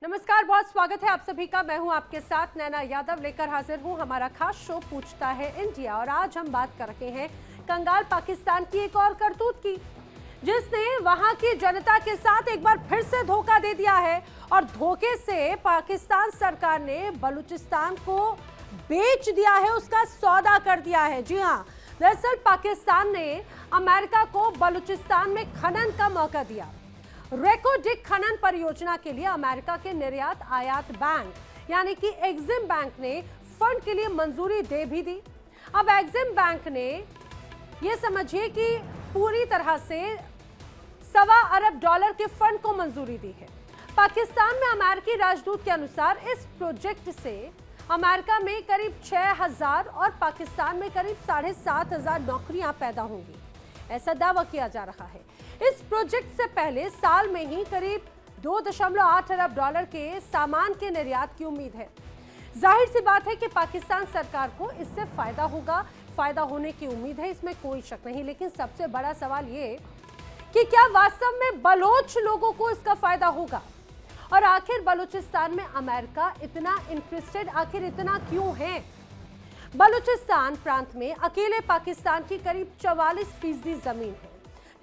नमस्कार, बहुत स्वागत है आप सभी का। मैं हूं आपके साथ नैना यादव, लेकर हाजिर हूं हमारा खास शो पूछता है इंडिया। और आज हम बात कर रहे हैं कंगाल पाकिस्तान की एक और करतूत की, जिसने वहां की जनता के साथ एक बार फिर से धोखा दे दिया है। और धोखे से पाकिस्तान सरकार ने बलूचिस्तान को बेच दिया है, उसका सौदा कर दिया है। जी हाँ, दरअसल पाकिस्तान ने अमेरिका को बलूचिस्तान में खनन का मौका दिया। रेकोडिक खनन परियोजना के लिए अमेरिका के निर्यात आयात बैंक यानी कि एग्जिम बैंक ने फंड के लिए मंजूरी दे भी दी। अब एग्जिम बैंक ने ये समझिए कि पूरी तरह से $1.25 अरब के फंड को मंजूरी दी है। पाकिस्तान में अमेरिकी राजदूत के अनुसार इस प्रोजेक्ट से अमेरिका में करीब 6,000 और पाकिस्तान में करीब 7,500 नौकरियां पैदा होंगी, ऐसा दावा किया जा रहा है। इस प्रोजेक्ट से पहले साल में ही करीब $2.8 अरब के सामान के निर्यात की उम्मीद है। जाहिर सी बात है कि पाकिस्तान सरकार को इससे फायदा होगा, फायदा होने की उम्मीद है, इसमें कोई शक नहीं। लेकिन सबसे बड़ा सवाल ये कि क्या वास्तव में बलोच लोगों को इसका फायदा होगा, और आखिर बलूचिस्तान में अमेरिका इतना इंटरेस्टेड आखिर इतना क्यों है? बलूचिस्तान प्रांत में अकेले पाकिस्तान की करीब 44% जमीन है,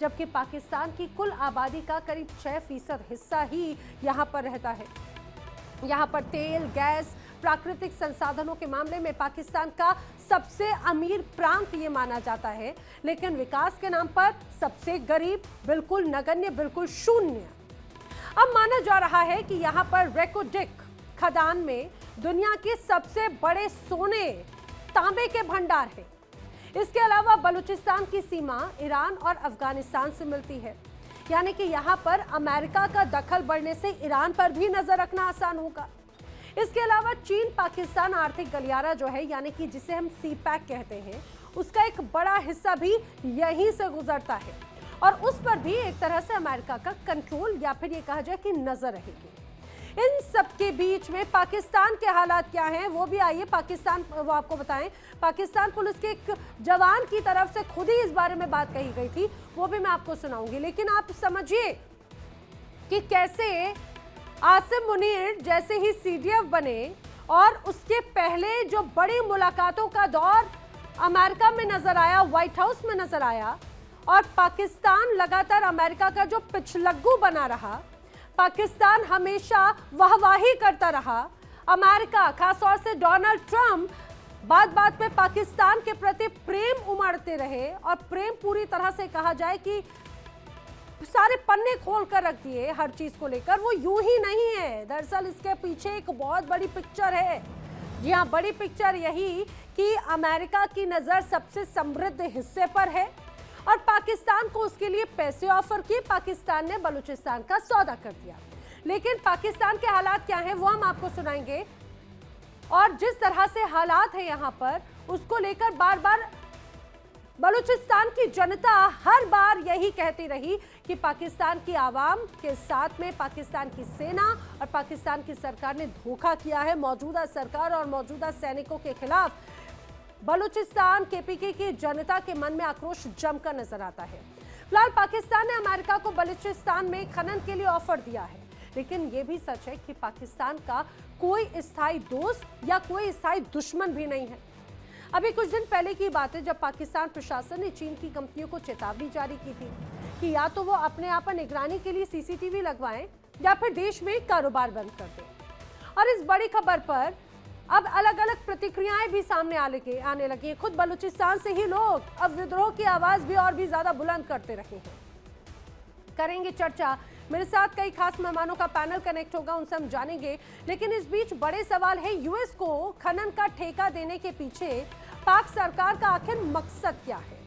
जबकि पाकिस्तान की कुल आबादी का करीब 6% हिस्सा ही यहाँ पर रहता है। यहाँ पर तेल, गैस, प्राकृतिक संसाधनों के मामले में पाकिस्तान का सबसे अमीर प्रांत ये माना जाता है, लेकिन विकास के नाम पर सबसे गरीब, बिल्कुल नगण्य, बिल्कुल शून्य। अब माना जा रहा है कि यहाँ पर रेकोडिक खदान में दुनिया के सबसे बड़े सोने, तांबे के भंडार है। इसके अलावा बलूचिस्तान की सीमा ईरान और अफगानिस्तान से मिलती है, यानी कि यहाँ पर अमेरिका का दखल बढ़ने से ईरान पर भी नजर रखना आसान होगा। इसके अलावा चीन पाकिस्तान आर्थिक गलियारा जो है, यानी कि जिसे हम सीपैक कहते हैं, उसका एक बड़ा हिस्सा भी यहीं से गुजरता है, और उस पर भी एक तरह से अमेरिका का कंट्रोल या फिर ये कहा जाए कि नजर रहेगी। इन सबके बीच में पाकिस्तान के हालात क्या हैं, वो भी आइए पाकिस्तान वो आपको बताएं। पाकिस्तान पुलिस के एक जवान की तरफ से खुद ही इस बारे में बात कही गई थी, वो भी मैं आपको सुनाऊंगी। लेकिन आप समझिए कि कैसे आसिम मुनीर जैसे ही सीडीएफ बने और उसके पहले जो बड़ी मुलाकातों का दौर अमेरिका में नजर आया, व्हाइट हाउस में नजर आया, और पाकिस्तान लगातार अमेरिका का जो पिछलग्गू बना रहा, पाकिस्तान हमेशा वाहवाही करता रहा। अमेरिका, खासतौर से डोनाल्ड ट्रंप, बात बात में पाकिस्तान के प्रति प्रेम उमड़ते रहे, और प्रेम पूरी तरह से कहा जाए कि सारे पन्ने खोल कर रख दिए हर चीज को लेकर। वो यूं ही नहीं है, दरअसल इसके पीछे एक बहुत बड़ी पिक्चर है। जी हाँ, बड़ी पिक्चर यही कि अमेरिका की नजर सबसे समृद्ध हिस्से पर है, और पाकिस्तान को उसके लिए पैसे ऑफर किए। पाकिस्तान ने बलूचिस्तान का सौदा कर दिया। लेकिन पाकिस्तान के हालात क्या हैं वो हम आपको सुनाएंगे, और जिस तरह से हालात है यहाँ पर, उसको लेकर बार बार बलूचिस्तान की जनता हर बार यही कहती रही कि पाकिस्तान की आवाम के साथ में पाकिस्तान की सेना और पाकिस्तान की सरकार ने धोखा किया है। मौजूदा सरकार और मौजूदा सैनिकों के खिलाफ बलूचिस्तान केपीके की जनता के मन में आक्रोश जमकर नजर आता है। फिलहाल पाकिस्तान ने अमेरिका को बलूचिस्तान में खनन के लिए ऑफर दिया है, लेकिन यह भी सच है कि पाकिस्तान का कोई स्थायी दोस्त या कोई स्थायी दुश्मन भी नहीं है। अभी कुछ दिन पहले की बात है जब पाकिस्तान प्रशासन ने चीन की कंपनियों को चेतावनी जारी की थी कि या तो वो अपने आप पर निगरानी के लिए सीसीटीवी लगवाएं या फिर देश में कारोबार बंद कर दें। और इस बड़ी खबर पर अब अलग अलग प्रतिक्रियाएं भी सामने आने लगी हैं। खुद बलूचिस्तान से ही लोग अब विद्रोह की आवाज भी और भी ज्यादा बुलंद करते रहे हैं। करेंगे चर्चा, मेरे साथ कई खास मेहमानों का पैनल कनेक्ट होगा, उनसे हम जानेंगे। लेकिन इस बीच बड़े सवाल है, यूएस को खनन का ठेका देने के पीछे पाक सरकार का आखिर मकसद क्या है?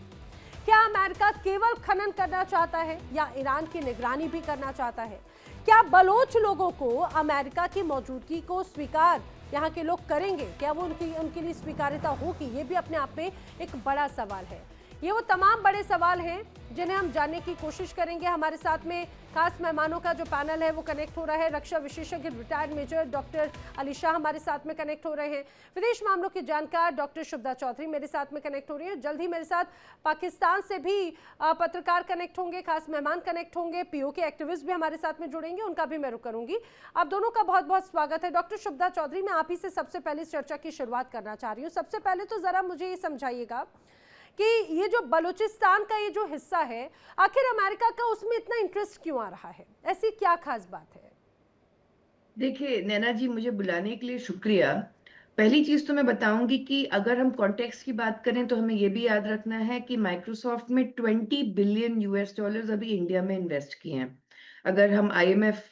क्या अमेरिका केवल खनन करना चाहता है या ईरान की निगरानी भी करना चाहता है? क्या बलोच लोगों को अमेरिका की मौजूदगी को स्वीकार यहाँ के लोग करेंगे? क्या वो उनके लिए स्वीकार्यता होगी? ये भी अपने आप में एक बड़ा सवाल है। ये वो तमाम बड़े सवाल हैं जिन्हें हम जानने की कोशिश करेंगे। हमारे साथ में खास मेहमानों का जो पैनल है वो कनेक्ट हो रहा है। रक्षा विशेषज्ञ retired major doctor Ali Shah हमारे साथ में कनेक्ट हो रहे हैं। विदेश मामलों की जानकार डॉक्टर शुभदा चौधरी मेरे साथ में कनेक्ट हो रही है। जल्द ही मेरे साथ पाकिस्तान से भी पत्रकार कनेक्ट होंगे, खास मेहमान कनेक्ट होंगे, पीओके एक्टिविस्ट भी हमारे साथ में जुड़ेंगे, उनका भी मैं रुख करूंगी। आप दोनों का बहुत बहुत स्वागत है। डॉक्टर शुभदा चौधरी, मैं आप ही से सबसे पहले इस चर्चा की शुरुआत करना चाह रही हूँ। सबसे पहले तो जरा मुझे ये समझाइएगा कि ये जो बलूचिस्तान का ये जो हिस्सा है, आखिर अमेरिका का उसमें इतना इंटरेस्ट क्यों आ रहा है? ऐसी क्या खास बात है? देखिए नैना जी, मुझे बुलाने के लिए शुक्रिया। पहली चीज तो मैं बताऊंगी कि अगर हम कॉन्टेक्स्ट की बात करें तो हमें यह भी याद रखना है कि माइक्रोसॉफ्ट में 20 बिलियन यूएस डॉलर्स अभी इंडिया में इन्वेस्ट किए हैं। अगर हम आईएमएफ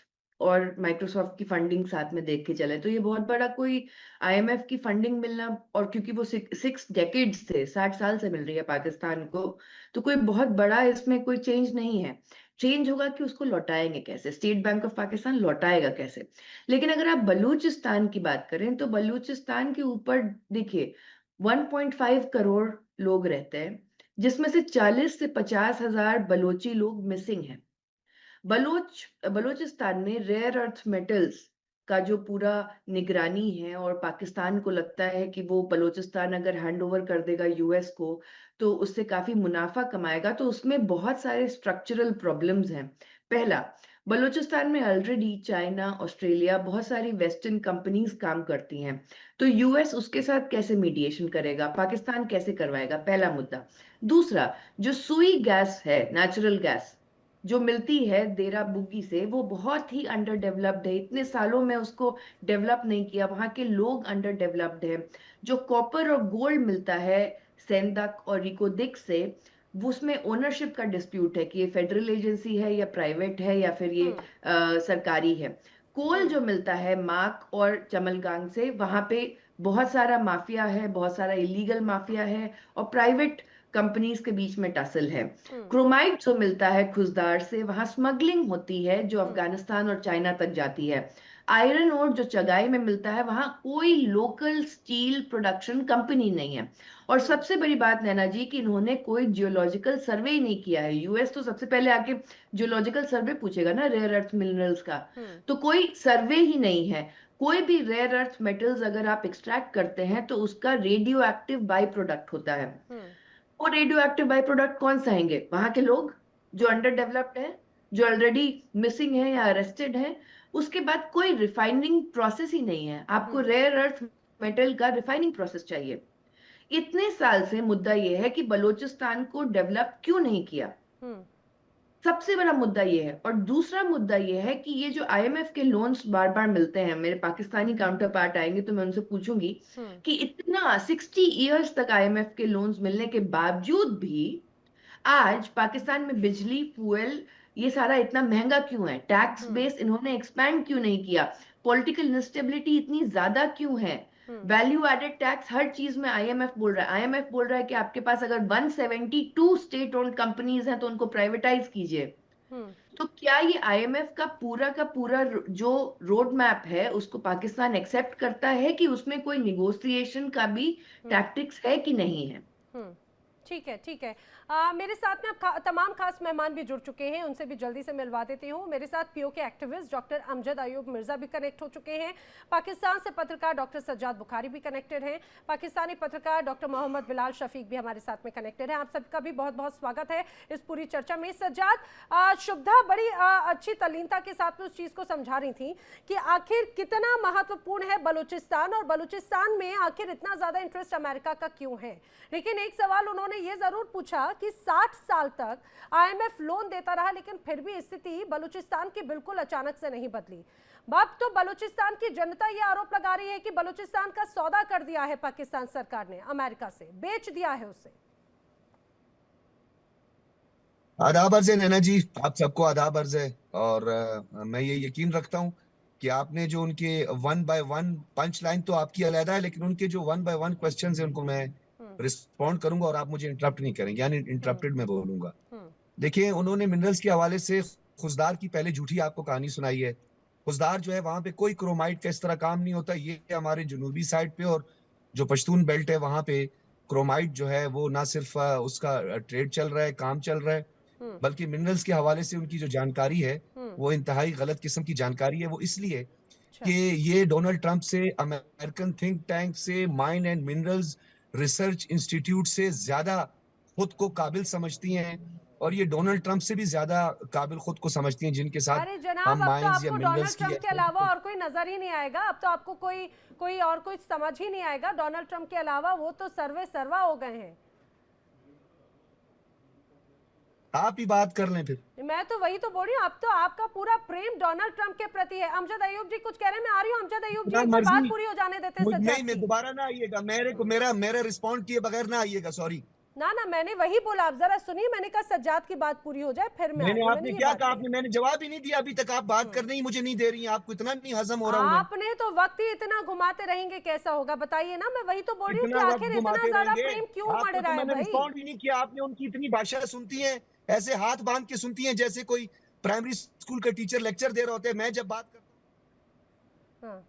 और माइक्रोसॉफ्ट की फंडिंग साथ में देख के चले तो ये बहुत बड़ा कोई आईएमएफ की फंडिंग मिलना, और क्योंकि वो 6 डेकेड्स से 60 साल से मिल रही है पाकिस्तान को, तो कोई बहुत बड़ा इसमें कोई चेंज नहीं है। चेंज होगा कि उसको लौटाएंगे कैसे, स्टेट बैंक ऑफ पाकिस्तान लौटाएगा कैसे। लेकिन अगर आप बलूचिस्तान की बात करें तो बलूचिस्तान के ऊपर देखिए 1.5 करोड़ लोग रहते हैं, जिसमें से 40 से 50 हजार बलोची लोग मिसिंग हैं। बलूचिस्तान में रेयर अर्थ मेटल्स का जो पूरा निगरानी है, और पाकिस्तान को लगता है कि वो बलूचिस्तान अगर हैंड ओवर कर देगा यूएस को तो उससे काफी मुनाफा कमाएगा, तो उसमें बहुत सारे स्ट्रक्चरल प्रॉब्लम्स हैं। पहला, बलूचिस्तान में ऑलरेडी चाइना, ऑस्ट्रेलिया, बहुत सारी वेस्टर्न कंपनीज काम करती हैं, तो यूएस उसके साथ कैसे मीडिएशन करेगा, पाकिस्तान कैसे करवाएगा, पहला मुद्दा। दूसरा, जो सुई गैस है, नेचुरल गैस जो मिलती है देरा बुगी से, वो बहुत ही अंडर डेवलप्ड है। इतने सालों में उसको डेवलप नहीं किया, वहां के लोग अंडर डेवलप्ड है। जो कॉपर और गोल्ड मिलता है सेंदक और रिकोदिक से, वो उसमें ओनरशिप का डिस्प्यूट है कि ये फेडरल एजेंसी है या प्राइवेट है या फिर ये सरकारी है। कोल जो मिलता है माक और चमलगांग से, वहां पे बहुत सारा माफिया है, बहुत सारा इलीगल माफिया है, और प्राइवेट कंपनीज के बीच में टसल है। क्रोमाइट जो मिलता है खुजदार से, वहां स्मगलिंग होती है जो अफगानिस्तान और चाइना तक जाती है। आयरन ओर जो चगाई में मिलता है, वहां कोई लोकल स्टील प्रोडक्शन कंपनी नहीं है। और सबसे बड़ी बात नैना जी कि इन्होंने कोई जियोलॉजिकल सर्वे ही नहीं किया है। यूएस तो सबसे पहले आके जियोलॉजिकल सर्वे पूछेगा ना रेयर अर्थ मिनरल्स का, तो कोई सर्वे ही नहीं है। कोई भी रेयर अर्थ मेटल्स अगर आप एक्सट्रैक्ट करते हैं तो उसका रेडियो एक्टिव बाई प्रोडक्ट होता है। वो रेडियो एक्टिव बाई प्रोडक्ट कौन सा आएंगे? वहां के लोग जो अंडर डेवलप्ड है, जो ऑलरेडी मिसिंग है या अरेस्टेड है। उसके बाद कोई रिफाइनिंग प्रोसेस ही नहीं है। आपको रेयर अर्थ मेटल का रिफाइनिंग प्रोसेस चाहिए। इतने साल से मुद्दा यह है कि बलूचिस्तान को डेवलप क्यों नहीं किया, सबसे बड़ा मुद्दा ये है। और दूसरा मुद्दा ये है कि ये जो आईएमएफ के लोन्स बार बार मिलते हैं, मेरे पाकिस्तानी काउंटर पार्ट आएंगे तो मैं उनसे पूछूंगी कि इतना 60 इयर्स तक आईएमएफ के लोन्स मिलने के बावजूद भी आज पाकिस्तान में बिजली, फ्यूल, ये सारा इतना महंगा क्यों है? टैक्स बेस इन्होंने एक्सपैंड क्यों नहीं किया? पॉलिटिकल इंस्टेबिलिटी इतनी ज्यादा क्यों है? वैल्यू एडेड टैक्स हर चीज में आईएमएफ बोल रहा है। आईएमएफ बोल रहा है कि आपके पास अगर 172 स्टेट ओन्ड कंपनीज हैं तो उनको प्राइवेटाइज कीजिए। तो क्या ये आईएमएफ का पूरा जो रोड मैप है उसको पाकिस्तान एक्सेप्ट करता है कि उसमें कोई निगोशिएशन का भी टैक्टिक्स है कि नहीं है? ठीक है, ठीक है। मेरे साथ में अब तमाम खास मेहमान भी जुड़ चुके हैं, उनसे भी जल्दी से मिलवा देती हूँ। मेरे साथ PoK activist doctor Amjad Ayub Mirza भी कनेक्ट हो चुके हैं। पाकिस्तान से पत्रकार डॉक्टर सज्जाद बुखारी भी कनेक्टेड हैं। पाकिस्तानी पत्रकार डॉक्टर मोहम्मद बिलाल शफीक भी हमारे साथ में कनेक्टेड हैं। आप सबका भी बहुत बहुत स्वागत है इस पूरी चर्चा में। सज्जाद, शुभदा बड़ी अच्छी तल्लीनता के साथ में उस चीज़ को समझा रही थी कि आखिर कितना महत्वपूर्ण है बलूचिस्तान, और बलूचिस्तान में आखिर इतना ज़्यादा इंटरेस्ट अमेरिका का क्यों है। लेकिन एक सवाल उन्होंने ये जरूर पूछा कि 60 साल तक आईएमएफ लोन देता रहा, लेकिन फिर भी स्थिति बलूचिस्तान की बिल्कुल अचानक से नहीं बदली। अब तो बलूचिस्तान की जनता ये आरोप लगा रही है कि बलूचिस्तान का सौदा कर दिया है पाकिस्तान सरकार ने, अमेरिका से बेच दिया है उसे। आदाब अर्ज है नैना जी, आप सबको आदाब अर्ज है। और मैं ये यकीन रखता हूँ कि आपने जो उनके 1 बाय 1 पंच लाइन तो आपकी अलग है, लेकिन उनके जो 1 बाय 1 क्वेश्चन है उनको मैं रिस्पॉन्ड करूंगा और आप मुझे इंटरप्ट नहीं करेंगे, यानी इंटरप्टेड मैं बोलूंगा। देखिए, उन्होंने मिनरल्स के हवाले से खुजदार की पहले झूठी आपको कहानी सुनाई है। खुजदार जो है वहां पे कोई क्रोमाइट का इस तरह काम नहीं होता। ये हमारे जनूबी साइड पे और जो पश्तून बेल्ट है वहां पे क्रोमाइट जो है वो ना सिर्फ उसका ट्रेड चल रहा है, काम चल रहा है, बल्कि मिनरल्स के हवाले से उनकी जो जानकारी है वो इंतहाई गलत किस्म की जानकारी है। वो इसलिए कि ये डोनाल्ड ट्रंप से, अमेरिकन थिंक टैंक से, mine and minerals research institute से ज्यादा खुद को काबिल समझती हैं, और ये डोनाल्ड ट्रंप से भी ज्यादा काबिल खुद को समझती हैं, जिनके साथ अरे जनाब, हम अब तो माइंस या आपको मिनरल्स डोनाल्ड की ट्रंप के अलावा और कोई नजर ही नहीं आएगा। अब तो आपको कोई और कोई समझ ही नहीं आएगा डोनाल्ड ट्रंप के अलावा। वो तो सर्वे सर्वा हो गए हैं। आप ही बात कर लें फिर। मैं तो वही तो बोल रही हूँ, अब तो आपका पूरा प्रेम डोनाल्ड ट्रंप के प्रति है। अमजद अयूब जी कुछ कह रहे हैं, मैं आ रही हूँ। अमजद अयूब जी, एक बार बात पूरी हो जाने देते हैं सज्जाद नहीं, मैं की। दोबारा ना आइएगा, मेरा रिस्पॉन्ड किए बगैर ना आइएगा, सॉरी। ना मैंने वही बोला, आप जरा सुनिए। मैंने कहा सज्जाद की बात पूरी हो जाए फिर मैं मैंने आऊंगी। आपने क्या कहा? मैंने जवाब ही नहीं दिया अभी तक। आप बात करने ही मुझे नहीं दे रही हैं। आपको इतना नहीं हजम हो रहा हूं मैं? आपने तो वक्त ही इतना घुमाते रहेंगे, कैसा होगा बताइए ना। मैं वही तो बोल रही हूँ कि इतना वक्त आखिर इतना घुमाते ज्यादा रहेंगे? प्रेम क्यों मर आपको रहा तो है मैंने भाई? रिस्पॉन्ड ही नहीं किया। आपने उनकी इतनी भाषा सुनती हैं, ऐसे हाथ बांध के सुनती हैं जैसे कोई प्राइमरी स्कूल का टीचर लेक्चर दे रहा होता है। मैं जब बात करता हूँ, हाँ।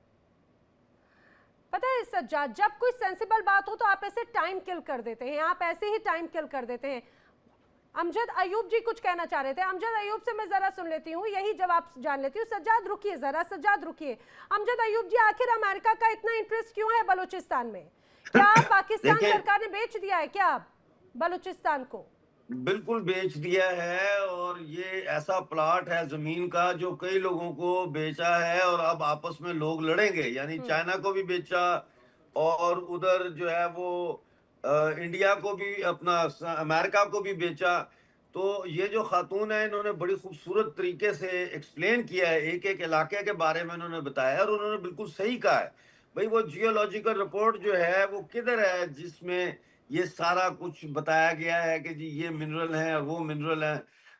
पता है सज्जाद, जब कोई सेंसिबल बात हो तो आप ऐसे टाइम किल कर देते हैं। आप ऐसे ही टाइम किल कर देते हैं। अमजद अयूब जी कुछ कहना चाह रहे थे। अमजद अयूब से मैं जरा सुन लेती हूँ, यही जवाब जान लेती हूँ। सज्जाद रुकिए जरा, सज्जाद रुकिए। अमजद अयूब जी, आखिर अमेरिका का इतना इंटरेस्ट क्यों है बलूचिस्तान में? क्या पाकिस्तान सरकार ने बेच दिया है क्या बलूचिस्तान को? बिल्कुल बेच दिया है, और ये ऐसा प्लॉट है जमीन का जो कई लोगों को बेचा है, और अब आपस में लोग लड़ेंगे। यानी चाइना को भी बेचा, और उधर जो है वो इंडिया को भी, अपना अमेरिका को भी बेचा। तो ये जो खातून है, इन्होंने बड़ी खूबसूरत तरीके से एक्सप्लेन किया है, एक एक इलाके के बारे में इन्होंने बताया, और उन्होंने बिल्कुल सही कहा है। भाई वो जियोलॉजिकल रिपोर्ट जो है वो किधर है जिसमें ये सारा कुछ बताया गया है कि जी ये मिनरल है और वो मिनरल है?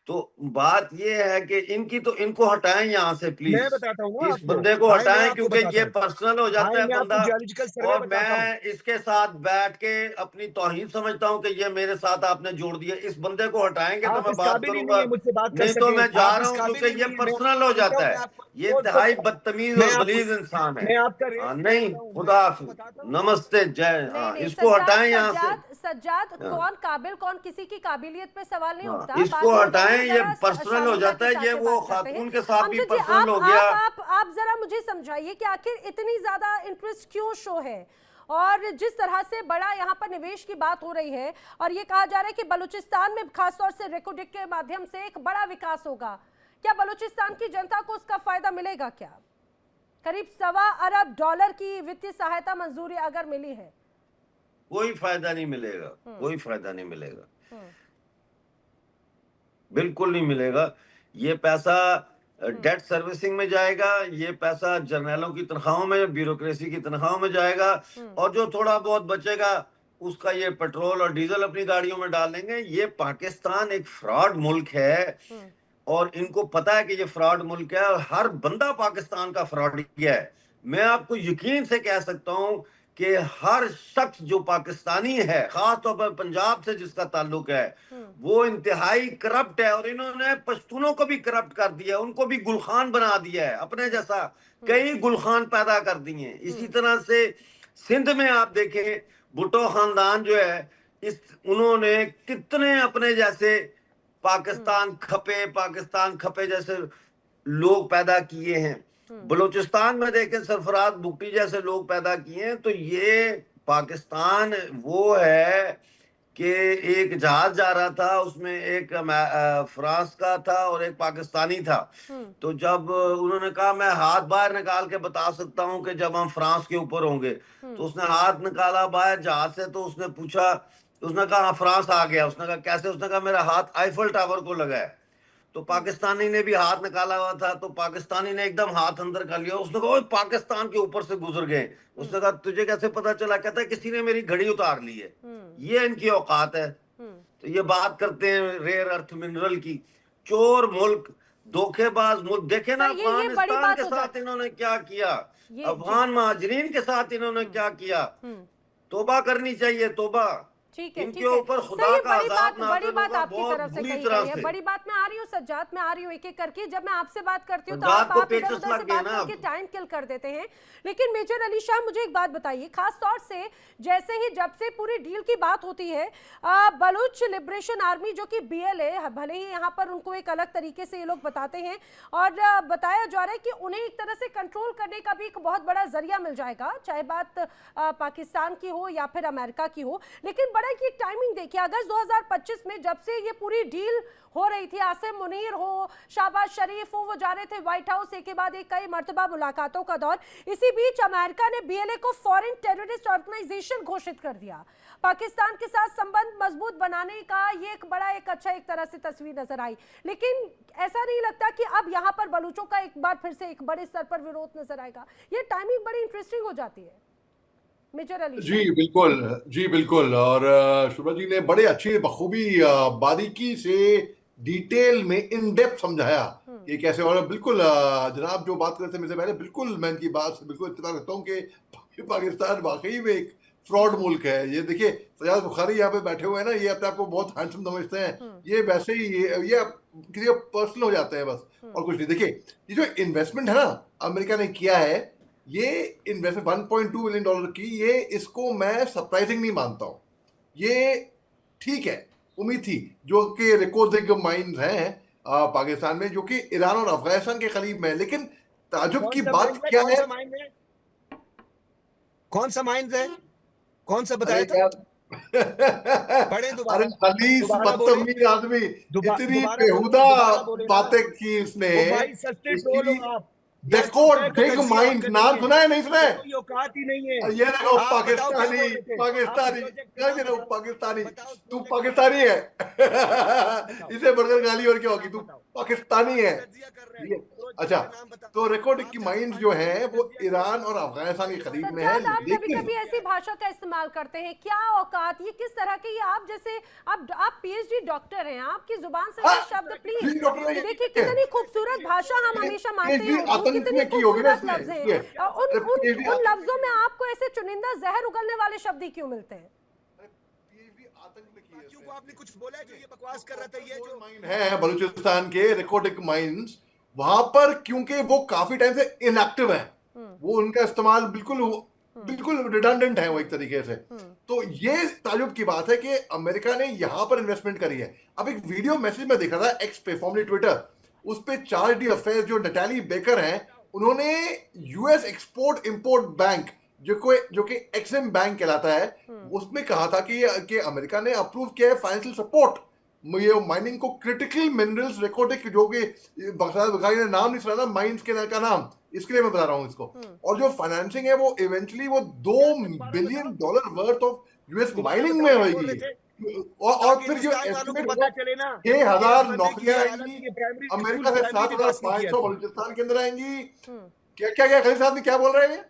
तो बात ये है कि इनको हटाएं यहाँ से मैं प्लीज। बताता हूँ ना इस आपको। बंदे को मैं हटाएं, आपको क्योंकि बताता ये हूँ। पर्सनल हो जाता है मैं आपको बंदा। जियोलॉजिकल सर्वे और बताता हूँ। मैं इसके साथ बैठ के अपनी तौहीन समझता हूँ कि ये मेरे साथ आपने जोड़ दिया। इस बंदे को हटाएंगे तो आप मैं इस बात काबिल ही नहीं करूंगा, है मुझसे बात कर नहीं तो सके। मैं जा आप रहा इस हूँ, काबिल क्योंकि ही ये नहीं है। पर्सनल हो जाता है। ये इंतहाई बदतमीज और गलीज इंसान है। मैं आपका रेट नहीं, बताता हूँ। खुदा मैं आपको हाफिज, बताता हूँ। नमस्ते, जय। नहीं नहीं इसको सज्जाद, हटाएं यहाँ से। सज्जाद हाँ। कौन काबिल, कौन किसी की काबिलियत पे सवाल नहीं हाँ, उठता। इसको बातें हो हटाएं, जाती है, ये जरा पर्सनल हो शालीनता जाता के है। साथ ये में वो बात करते हैं। खातून के साथ भी अमजद जी, पर्सनल हो गया। आप जरा मुझे समझाइए कि आखिर इतनी ज्यादा इंटरेस्ट क्यों शो है, और जिस तरह से बड़ा यहाँ पर निवेश की बात हो रही है, और ये कहा जा रहा है कि बलूचिस्तान में खासतौर से रेकोडिक के माध्यम से एक बड़ा विकास होगा। क्या बलूचिस्तान की जनता को उसका फायदा मिलेगा? क्या करीब $1.25 अरब की वित्तीय सहायता मंजूरी अगर मिली है? कोई फायदा नहीं मिलेगा, कोई फायदा नहीं मिलेगा, बिल्कुल नहीं मिलेगा। ये पैसा डेट सर्विसिंग में जाएगा, ये पैसा जर्नलों की तनख्वाहों में, ब्यूरोक्रेसी की तनख्वाहों में जाएगा, और जो थोड़ा बहुत बचेगा उसका ये पेट्रोल और डीजल अपनी गाड़ियों में डाल देंगे। ये पाकिस्तान एक फ्रॉड मुल्क है, और इनको पता है कि ये फ्रॉड मुल्क है, और हर बंदा पाकिस्तान का फ्रॉड है। मैं आपको यकीन से कह सकता हूं कि हर शख्स जो पाकिस्तानी है, खासतौर पर पंजाब से जिसका ताल्लुक है, वो इंतहाई करप्ट है, और इन्होंने पश्तूनों को भी करप्ट कर दिया, उनको भी गुलखान बना दिया है। अपने जैसा कई गुलखान पैदा कर दिए। इसी तरह से सिंध में आप देखें, भुट्टो खानदान जो है, उन्होंने कितने अपने जैसे पाकिस्तान खपे जैसे लोग पैदा किए हैं। बलूचिस्तान में देखें, सरफराज भुट्टी जैसे लोग पैदा किए हैं। तो ये पाकिस्तान वो है कि एक जहाज जा रहा था, उसमें एक फ्रांस का था और एक पाकिस्तानी था। तो जब उन्होंने कहा मैं हाथ बाहर निकाल के बता सकता हूं कि जब हम फ्रांस के ऊपर होंगे, तो उसने हाथ निकाला बाहर जहाज से। तो उसने पूछा, उसने कहा हाँ फ्रांस आ गया। उसने कहा कैसे? उसने कहा मेरा हाथ आईफल टावर को लगा है। तो पाकिस्तानी ने भी हाथ निकाला हुआ था, तो पाकिस्तानी ने एकदम हाथ अंदर कर लिया। उसने कहा पाकिस्तान के ऊपर से गुजर गए। उसने कहा तुझे कैसे पता चला? कहता है किसी ने मेरी घड़ी उतार ली है। ये इनकी औकात है। तो ये बात करते हैं रेयर अर्थ मिनरल की। चोर मुल्क, धोखेबाज मुल्क। देखे ना अफगानिस्तान के साथ इन्होंने क्या किया, अफगान महाजरीन के साथ इन्होंने क्या किया। तौबा करनी चाहिए, तौबा। ठीक है, इनके ठीक है। ऊपर खुदा सही, का अजाब नाज़िल बड़ी बात होगा आपकी बहुत तरफ से बुरी कही तरह गई है। से। बड़ी बात मैं आ रही हूँ सज्जाद, मैं आ रही हूँ एक-एक करके। जब मैं आपसे बात करती हूँ तो सज्जाद को आप पेचस इधर-उधर से लग गए बात ना करके अब। टाइम किल कर देते हैं। लेकिन मेजर अली शाह, मुझे एक बात बताइए, खास तौर से जैसे ही जब से पूरी डील की बात होती है, बलूच लिबरेशन आर्मी जो कि BLA, भले ही यहाँ पर उनको एक अलग तरीके से ये लोग बताते हैं और बताया जा रहा है कि उन्हें एक तरह से कंट्रोल करने का भी एक बहुत बड़ा जरिया मिल जाएगा, चाहे बात पाकिस्तान की हो या फिर अमेरिका की हो। लेकिन बड़ा की टाइमिंग देखिए, अगस्त 2025 में जब से ये पूरी डील हो रही थी, आसिम मुनीर हो, शाहबाज शरीफ हो, वो जा रहे थे व्हाइट हाउस, एक के बाद एक कई मर्तबा मुलाकातों का दौर। इसी बीच अमेरिका ने BLA को फॉरेन टेररिस्ट ऑर्गेनाइजेशन घोषित कर दिया। पाकिस्तान के साथ संबंध मजबूत बनाने का ये एक बड़ा एक अच्छा एक तरह से तस्वीर नजर आई। लेकिन ऐसा नहीं लगता कि अब यहाँ पर बलूचों का एक बार फिर से एक बड़े स्तर पर विरोध नजर आएगा? ये टाइमिंग बड़ी इंटरेस्टिंग हो जाती है मेजर अली शाह। जी बिल्कुल। और शुभा जी ने बड़े अच्छी बखूबी बारीकी से डिटेल में इन डेप्थ समझाया कि कैसे। और बिल्कुल जनाब जो बात कर रहे थे मेरे से पहले, बिल्कुल मैं इनकी बात से बिल्कुल इत्तेफाक रखता हूँ कि पाकिस्तान वाकई में एक फ्रॉड मुल्क है। ये देखिए सजाद बुखारी यहाँ पे बैठे हुए हैं ना, ये अपने आप को बहुत हैंडसम समझते हैं। ये वैसे ही ये किसी का पर्सनल हो जाते हैं बस, और कुछ नहीं। देखिए ये जो इन्वेस्टमेंट है ना अमेरिका ने किया है, ये इन्वेस्टमेंट $1.2 बिलियन की, ये इसको मैं सरप्राइजिंग नहीं मानता हूँ। ये ठीक है, उम्मीद थी। जो कि रिकोदिग माइंस हैं पाकिस्तान में, जो कि ईरान और अफगानिस्तान के करीब में है। लेकिन ताजुब की बात क्या है, कौन सा माइंड है, कौन सा बताया अरे था? यार पढ़े दोबारा, अरे खलीस दोबारा बोले, बदतमीज आदमी, इतनी दोबारा बोले, बेहुदा दोबारा बोले ना। बातें की इसने। वो भाई सस्ते ट्रोल हो आप। देखो बिग माइंड, नाम सुना है नहीं सुना है? कोई औकात ही नहीं है। ये देखो आप बताओ क्या पाकिस्तानी बोल रहे थे? पाकिस्तानी, आप प्रोजेक्ट क्या का कह रहे हो बताओ। पाकिस्तानी? बताओ तू प्रोजेक्ट पाकिस्तानी है बताओ। इसे बढ़कर गाली और क्या होगी? तू बताओ। पाकिस्तानी है। तज्जिया कर रहे ठीक हैं। है, प्रोजेक्ट अच्छा। का नाम बताओ। तो रिकॉर्ड की आप माइंड जब जो है वो तज्जिया कर ईरान और अफगानिस्तान के करीब में है। सज्जाद, आप कभी लेकिन कभी ऐसी भाषा का इस्तेमाल करते हैं, क्या औकात, ये किस तरह की? आप जैसे आप PhD डॉक्टर हैं, आपकी जुबान से ऐसे शब्द PhD प्लीज। डॉक्टर ये देखिए कितनी खूबसूरत भाषा हम हमेशा मानते हैं PhD उर्दू, आतंक कितनी में की होगी ना खूबसूरत इसने, लफ्ज हैं, और उन उन PhD उन लफ्जों में आपको ऐसे चुनिंदा जहर उगलने वाले शब्द ही क्यों मिलते हैं? क्यों आपने कुछ बोला है जो ये बकवास कर रहा था? ये जो माइन है बलूचिस्तान के रिकॉर्डिक माइंस, वहां पर क्योंकि वो काफी टाइम से इनएक्टिव है, वो उनका इस्तेमाल बिल्कुल रिडंडेंट है वो एक तरीके से। तो ये ताजुब की बात है कि अमेरिका ने यहां पर इन्वेस्टमेंट करी है। अब एक वीडियो मैसेज में देख रहा था एक्स पे, फॉर्मली ट्विटर, उस पे चार्ज डी अफेयर्स जो नटाली बेकर हैं, उन्होंने US एक्सपोर्ट इंपोर्ट बैंक जो कि एक्सिम बैंक कहलाता है, उसमें कहा था कि अमेरिका ने अप्रूव किया है फाइनेंशियल सपोर्ट ये माइनिंग को, क्रिटिकल मिनरल्स रिकॉर्डिक, जो कि बखारी ने नाम नहीं सुना था माइंस के का नाम, इसके लिए मैं बता रहा हूँ इसको। और जो फाइनेंसिंग है वो इवेंचुअली वो $2 billion worth of US mining में होगी। और फिर जो एस्टिमेट होगा 6,000 नौकरियां आएंगी अमेरिका से, 7,500 बलूचिस्तान के अंदर आएंगी। क्या खलील साहब क्या बोल रहे हैं?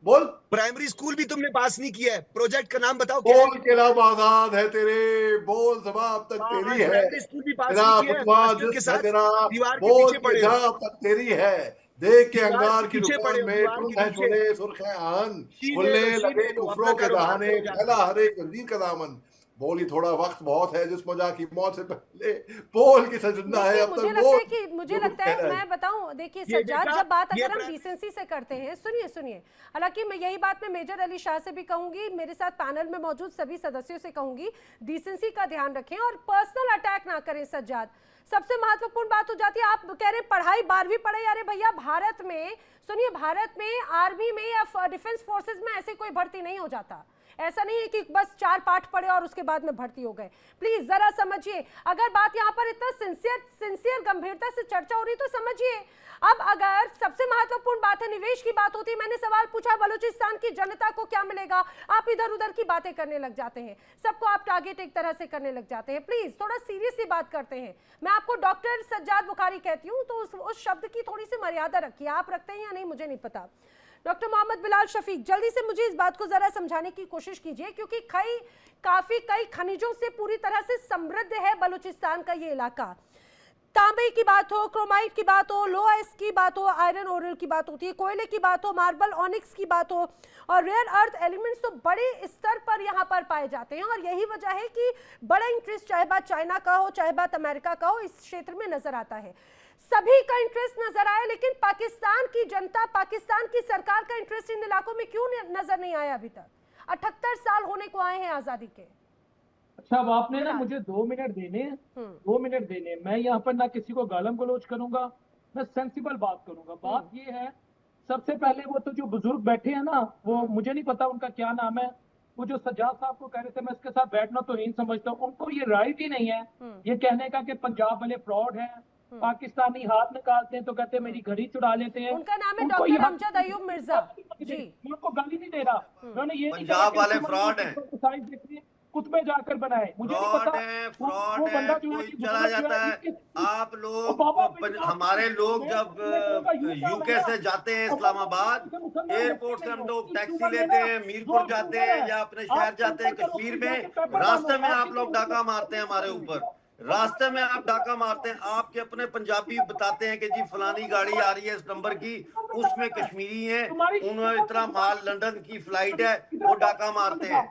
बोल। प्राइमरी स्कूल भी तुमने पास नहीं किया है। प्रोजेक्ट का नाम बताओ। बोल के नाम आजाद है तेरे, बोल जवाब तक तेरी है, प्राइमरी स्कूल भी पास तेरा नहीं किया फतवा है, जिस के है साथ तेरा, दीवार के बोल पीछे के पड़े हो। जवाब तक तेरी है। देख के दीवार अंगार के की पीछे पड़े दुकान हो, में दीवार टूंड के है पीछे। छोले सुर्ख है आन, शीन खुलने ले लो, शीन लगे ले लो, कुफरों अपना के कारोबार दहाने, करो जाके। फैला हर एक जंजीर का दामन। बोली थोड़ा वक्त बहुत है, जिस मौजा की मौत से पहले बोल की सजिंदा है, देखिए अब मुझे तक लगता बोल है कि मुझे जो कुछ लगता है, कहना है। मैं बताऊं, देखिए ये सज्जाद, देखा? जब बात ये अगर हम प्राइमरी- डिसेंसी से करते हैं, सुनिए, हालांकि मैं यही बात मैं मेजर अली शाह से भी कहूंगी, मेरे साथ पैनल में मौजूद सभी सदस्यों से कहूंगी, डिसेंसी का ध्यान रखें और पर्सनल अटैक ना करें। सज्जाद, सबसे महत्वपूर्ण बात हो जाती है, आप कह रहे हैं पढ़ाई 12वीं पढ़ाई, अरे भैया भारत में, सुनिए, भारत में आर्मी में या डिफेंस फोर्सेज में ऐसे कोई भर्ती नहीं हो जाता। ऐसा नहीं है कि बस 4 पाठ पढ़े और उसके बाद में भर्ती हो गए। प्लीज जरा समझिए, अगर बात यहाँ पर इतना सिंसियर गंभीरता से चर्चा हो रही तो समझिए। अब अगर सबसे महत्वपूर्ण बात है, निवेश की बात होती है, मैंने सवाल पूछा बलूचिस्तान की जनता को क्या मिलेगा, आप इधर उधर की बातें करने लग जाते हैं, सबको आप टारगेट एक तरह से करने लग जाते हैं। प्लीज थोड़ा सीरियसली बात करते हैं। मैं आपको डॉक्टर सज्जाद बुखारी कहती हूँ, तो उस शब्द की थोड़ी सी मर्यादा रखिए। आप रखते हैं या नहीं मुझे नहीं पता। डॉक्टर मोहम्मद बिलाल शफीक, जल्दी से मुझे इस बात को जरा समझाने की कोशिश कीजिए, क्योंकि कई खनिजों से पूरी तरह से समृद्ध है बलूचिस्तान का ये इलाका। तांबे की बात हो, क्रोमाइट की बात हो, लोएस की बात हो, आयरन ओरल की बात होती है, कोयले की बात हो, मार्बल ऑनिक्स की बात हो, और रेयर अर्थ एलिमेंट्स तो बड़े स्तर पर यहाँ पर पाए जाते हैं। और यही वजह है कि बड़ा इंटरेस्ट, चाहे बात चाइना का हो चाहे बात अमेरिका का हो, इस क्षेत्र में नजर आता है। सभी का इंटरेस्ट नजर आया, लेकिन पाकिस्तान की जनता, पाकिस्तान की सरकार का इंटरेस्ट इन इलाकों में क्यों नजर नहीं आया अभी तक? 78 साल होने को आए हैं आजादी के। अच्छा, अब आपने ना मुझे 2 मिनट देने, 2 मिनट देने। मैं यहाँ पर ना किसी को गालम गलौज करूंगा, मैं सेंसिबल बात करूंगा। बात ये है, सबसे पहले वो तो जो बुजुर्ग बैठे हैं ना, वो मुझे नहीं पता उनका क्या नाम है, वो जो सज्जाद साहब को कह रहे थे मैं इसके साथ बैठना तो नहीं समझता, उनको ये राइट ही नहीं है ये कहने का कि पंजाब वाले फ्रॉड हैं, पाकिस्तानी हाथ निकालते हैं तो कहते हैं मेरी घड़ी चुरा लेते हैं। उनका नाम है उनको डॉक्टर अमजद अयूब मिर्जा जी। मैं उनको गाली नहीं दे रहा, मैंने ये नहीं पंजाब कहा वाले कि फ्रॉड हैं। एक्सरसाइज देखिए कुतबे जाकर बनाए, मुझे नहीं फ्रॉड पता है, वो फ्रॉड है, बंदा जो है कोई कि चला बुजुर्ग जो जाता है। इसके- आप लोग बाबा मेरी बात हमारे सुनो, लोग मैं जब कहूंगा यूं क्या यूके होगा? से जाते हैं अब इस्लामाबाद, बाबा मुसलमान एयरपोर्ट से हम नहीं लोग हो, टैक्सी इस लेते उम्र में हैं, ना मीरपुर जो जाते सुंदर हैं है, या अपने आप शहर जाते हैं संपर्क करो, कश्मीर फिर में, जाके पेपर रास्ते में डालो, आप लोग डाका मारते हैं हमारे ऊपर, रास्ते में आप डाका मारते हैं। आपके अपने पंजाबी बताते हैं कि जी फलानी गाड़ी आ रही है इस नंबर की, उसमें कश्मीरी हैं, उन्होंने इतना माल, लंदन की फ्लाइट है, वो डाका मारते हैं।